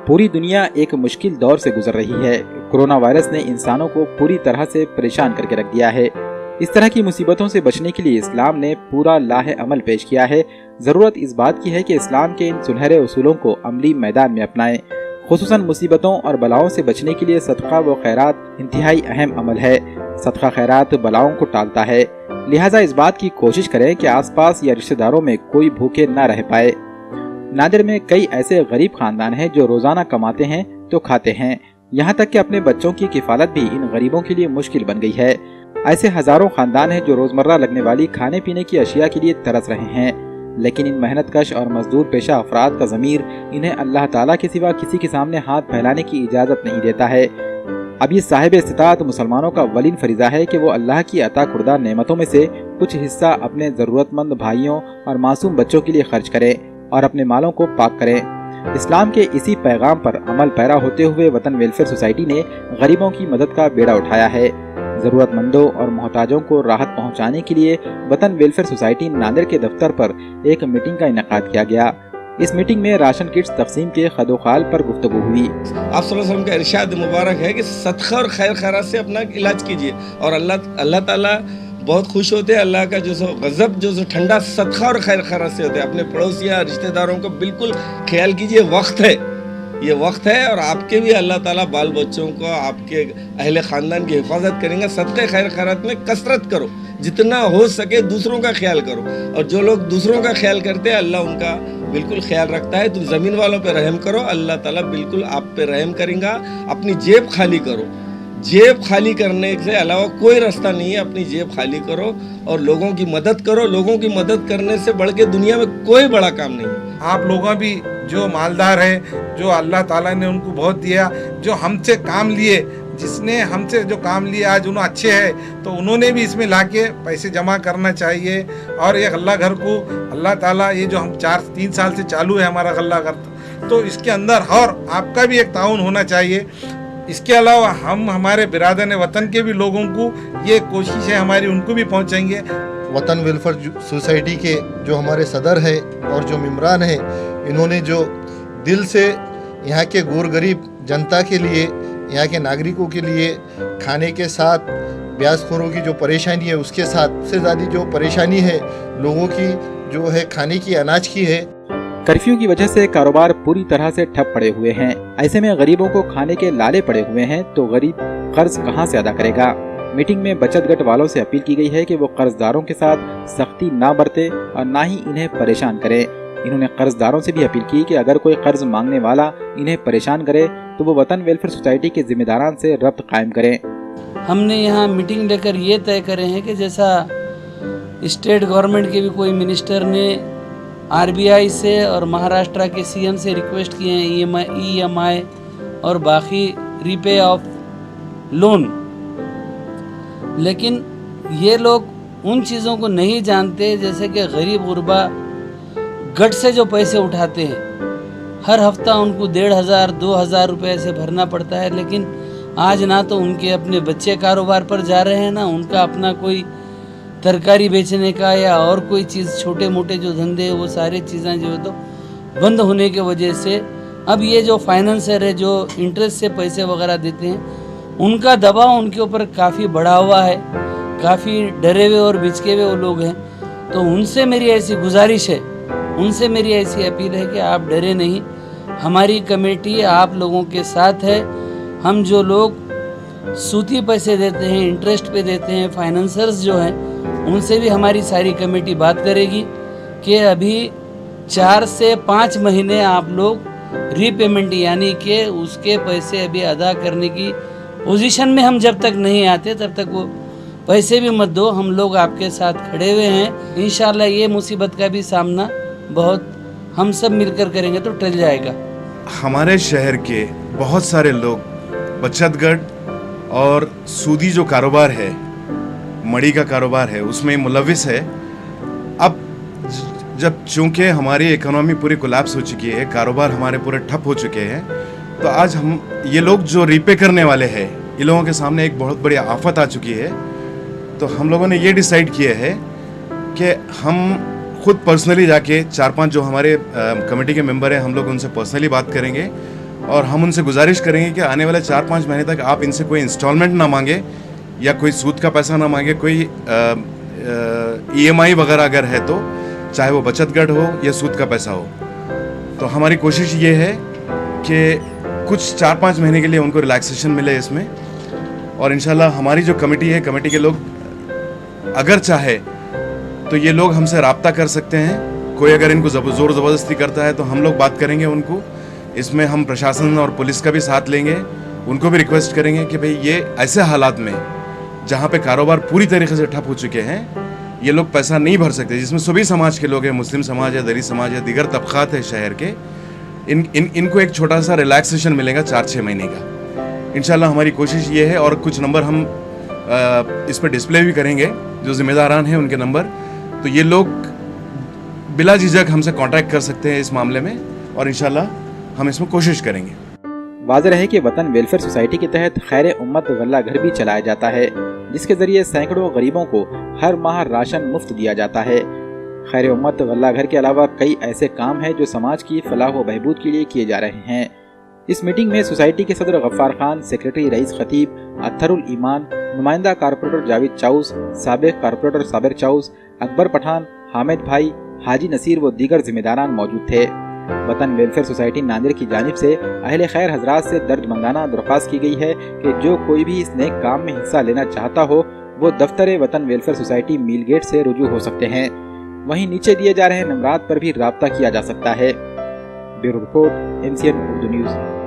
पूरी दुनिया एक मुश्किल दौर से गुजर रही है। कोरोना वायरस ने इंसानों को पूरी तरह से परेशान करके रख दिया है। इस तरह की मुसीबतों से बचने के लिए इस्लाम ने पूरा लाहे अमल पेश किया है। ज़रूरत इस बात की है कि इस्लाम के इन सुनहरे उसूलों को अमली मैदान में अपनाएं। खुसूसन मुसीबतों और बलाओं से बचने के लिए सदका व खैरात इंतहाई अहम अमल है। सदका खैरात बलाओं को टालता है, लिहाजा इस बात की कोशिश करें कि आसपास या रिश्तेदारों में कोई भूखे न रह पाए। नादिर में कई ऐसे गरीब खानदान हैं जो रोजाना कमाते हैं तो खाते हैं, यहाँ तक कि अपने बच्चों की किफालत भी इन गरीबों के लिए मुश्किल बन गई है। ऐसे हजारों खानदान हैं जो रोजमर्रा लगने वाली खाने पीने की अशिया के लिए तरस रहे हैं, लेकिन इन मेहनत कश और मजदूर पेशा अफराद का ज़मीर इन्हें अल्लाह ताला के सिवा किसी के सामने हाथ फैलाने की इजाज़त नहीं देता है। अब ये साहिब इस्तिताअत मुसलमानों का वलीन फरीज़ा है कि वो अल्लाह की अता खुर्दा नेमतों में से कुछ हिस्सा अपने ज़रूरतमंद भाइयों और मासूम बच्चों के लिए खर्च करें और अपने मालों को पाक करें। इस्लाम के इसी पैगाम पर अमल पैरा होते हुए वतन वेलफेयर सोसाइटी ने गरीबों की मदद का बेड़ा उठाया है। ज़रूरतमंदों और मोहताजों को राहत पहुंचाने के लिए वतन वेलफेयर सोसाइटी नादिर के दफ्तर पर एक मीटिंग का इनेकाद किया गया। इस मीटिंग में राशन किट्स तकसीम के खदोखाल पर गुफ्तगू हुई। आप सल्लल्लाहु अलैहि वसल्लम का इरशाद मुबारक है कि सदका और खैर खैरात से अपना इलाज कीजिए, और अल्लाह ताला बहुत खुश होते हैं। अल्लाह का जो गज़ब जो ठंडा सदका और खैर खैरात से होते हैं। अपने पड़ोसियों रिश्तेदारों को बिल्कुल ख्याल कीजिए, वक्त है, ये वक्त है, और आपके भी अल्लाह ताला बाल बच्चों को, आपके अहले ख़ानदान की हिफाजत करेंगे। सदक़े खैर खैरात में कसरत करो, जितना हो सके दूसरों का ख्याल करो, और जो लोग दूसरों का ख्याल करते हैं अल्लाह उनका बिल्कुल ख्याल रखता है। तुम ज़मीन वालों पे रहम करो, अल्लाह ताला बिल्कुल आप पे रहम करेगा। अपनी जेब खाली करो, जेब खाली करने से अलावा कोई रास्ता नहीं है। अपनी जेब खाली करो और लोगों की मदद करो। लोगों की मदद करने से बढ़ के दुनिया में कोई बड़ा काम नहीं है। आप लोगों भी जो मालदार हैं, जो अल्लाह ताला ने उनको बहुत दिया, जो हमसे काम लिए, जिसने हमसे जो काम लिए आज उन्हें अच्छे हैं, तो उन्होंने भी इसमें लाके पैसे जमा करना चाहिए। और ये गल्ला घर को अल्लाह ताला, ये जो हम 3 साल से चालू है हमारा गल्ला घर, तो इसके अंदर और आपका भी एक ताउन होना चाहिए। इसके अलावा हम हमारे बिरादर वतन के भी लोगों को ये कोशिश है हमारी, उनको भी पहुंचाएंगे। वतन वेलफेयर सोसाइटी के जो हमारे सदर हैं और जो मेम्बरान हैं, इन्होंने जो दिल से यहाँ के गोर गरीब जनता के लिए, यहाँ के नागरिकों के लिए खाने के साथ ब्याजखोरों की जो परेशानी है उसके साथ सबसे ज़्यादा जो परेशानी है लोगों की जो है खाने की, अनाज की है। कर्फ्यू की वजह से कारोबार पूरी तरह से ठप पड़े हुए हैं। ऐसे में गरीबों को खाने के लाले पड़े हुए हैं, तो गरीब कर्ज कहां से अदा करेगा। मीटिंग में बचत गट वालों से अपील की गई है कि वो कर्जदारों के साथ सख्ती ना बरते और ना ही इन्हें परेशान करें। इन्होंने कर्जदारों से भी अपील की कि अगर कोई कर्ज मांगने वाला इन्हें परेशान करे तो वो वतन वेलफेयर सोसाइटी के जिम्मेदारान से रब्त कायम करें। हमने यहाँ मीटिंग लेकर ये तय करे हैं कि जैसा स्टेट गवर्नमेंट के भी कोई मिनिस्टर ने आरबीआई से और महाराष्ट्र के सीएम से रिक्वेस्ट किए हैं EMI और बाकी रीपे ऑफ लोन, लेकिन ये लोग उन चीज़ों को नहीं जानते, जैसे कि गरीब गुरबा गट से जो पैसे उठाते हैं हर हफ्ता उनको 1500-2000 रुपये से भरना पड़ता है। लेकिन आज ना तो उनके अपने बच्चे कारोबार पर जा रहे हैं, ना उनका अपना कोई तरकारी बेचने का या और कोई चीज़, छोटे मोटे जो धंधे वो सारी चीज़ें जो है तो बंद होने के वजह से अब ये जो फाइनेंसर है जो इंटरेस्ट से पैसे वगैरह देते हैं, उनका दबाव उनके ऊपर काफ़ी बढ़ा हुआ है। काफ़ी डरे हुए और बिचके हुए वो लोग हैं। तो उनसे मेरी ऐसी गुजारिश है, उनसे मेरी ऐसी अपील है कि आप डरे नहीं, हमारी कमेटी आप लोगों के साथ है। हम जो लोग सूती पैसे देते हैं, इंटरेस्ट पे देते हैं, फाइनेंसर्स जो हैं, उनसे भी हमारी सारी कमेटी बात करेगी कि अभी 4 से 5 महीने आप लोग रीपेमेंट यानी कि उसके पैसे अभी अदा करने की पोजीशन में हम जब तक नहीं आते तब तक वो पैसे भी मत दो, हम लोग आपके साथ खड़े हुए हैं। इंशाल्लाह ये मुसीबत का भी सामना बहुत हम सब मिलकर करेंगे तो टल जाएगा। हमारे शहर के बहुत सारे लोग बचत गट और सूदी जो कारोबार है, मड़ी का कारोबार है, उसमें मुलविस है। अब जब चूंकि हमारी इकोनॉमी पूरी कोलैप्स हो चुकी है, कारोबार हमारे पूरे ठप हो चुके हैं, तो आज हम ये लोग जो रीपे करने वाले हैं, ये लोगों के सामने एक बहुत बड़ी आफत आ चुकी है। तो हम लोगों ने ये डिसाइड किया है कि हम खुद पर्सनली जाके 4-5 जो हमारे कमेटी के मेंबर हैं, हम लोग उनसे पर्सनली बात करेंगे और हम उनसे गुजारिश करेंगे कि आने वाले 4-5 महीने तक आप इनसे कोई इंस्टॉलमेंट ना मांगे या कोई सूद का पैसा ना मांगे, कोई EMI वगैरह अगर है तो, चाहे वो बचत गढ़ हो या सूद का पैसा हो। तो हमारी कोशिश ये है कि कुछ 4-5 महीने के लिए उनको रिलैक्सेशन मिले इसमें, और इंशाल्लाह हमारी जो कमेटी है, कमेटी के लोग अगर चाहे तो ये लोग हमसे रब्ता कर सकते हैं। कोई अगर इनको ज़ोर ज़बरदस्ती करता है तो हम लोग बात करेंगे उनको, इसमें हम प्रशासन और पुलिस का भी साथ लेंगे, उनको भी रिक्वेस्ट करेंगे कि भाई ये ऐसे हालात में जहाँ पे कारोबार पूरी तरीके से ठप हो चुके हैं, ये लोग पैसा नहीं भर सकते, जिसमें सभी समाज के लोग हैं, मुस्लिम समाज है, दलित समाज है, दीगर तबकात है शहर के, इनको एक छोटा सा रिलैक्सेशन मिलेगा 4-6 महीने का। इंशाल्लाह हमारी कोशिश ये है, और कुछ नंबर हम इस पर डिस्प्ले भी करेंगे, जो जिम्मेदारान हैं उनके नंबर, तो ये लोग बिला झिझक हमसे कांटेक्ट कर सकते हैं इस मामले में, और इंशाल्लाह हम इसमें कोशिश करेंगे। वाज़ेह रहे कि वतन वेलफेयर सोसाइटी के तहत खैर उम्मत गल्ला घर भी चलाया जाता है, जिसके जरिए सैकड़ों गरीबों को हर माह राशन मुफ्त दिया जाता है। खैर उम्मत गल्ला घर के अलावा कई ऐसे काम हैं जो समाज की फलाह व बहबूद के लिए किए जा रहे हैं। इस मीटिंग में सोसाइटी के सदर गफ्फार खान, सेक्रेटरी रईस खतीब, अत्थरुल ईमान, नुमाइंदा कारपोरेटर जावेद चाउस, साबिक कारपोरेटर साबिर चाउस, अकबर पठान, हामिद भाई, हाजी नसीर व दीगर जिम्मेदारान मौजूद थे। वतन वेलफेयर सोसाइटी नांदेड़ की जानिब से अहले खैर हजरात से दर्दमंदाना दरख्वास्त की गई है कि जो कोई भी इस नेक काम में हिस्सा लेना चाहता हो वो दफ्तर वतन वेलफेयर सोसाइटी मील गेट से रुजू हो सकते हैं। वहीं नीचे दिए जा रहे नंबरात पर भी राब्ता किया जा सकता है। Bureau report, MCN Urdu news.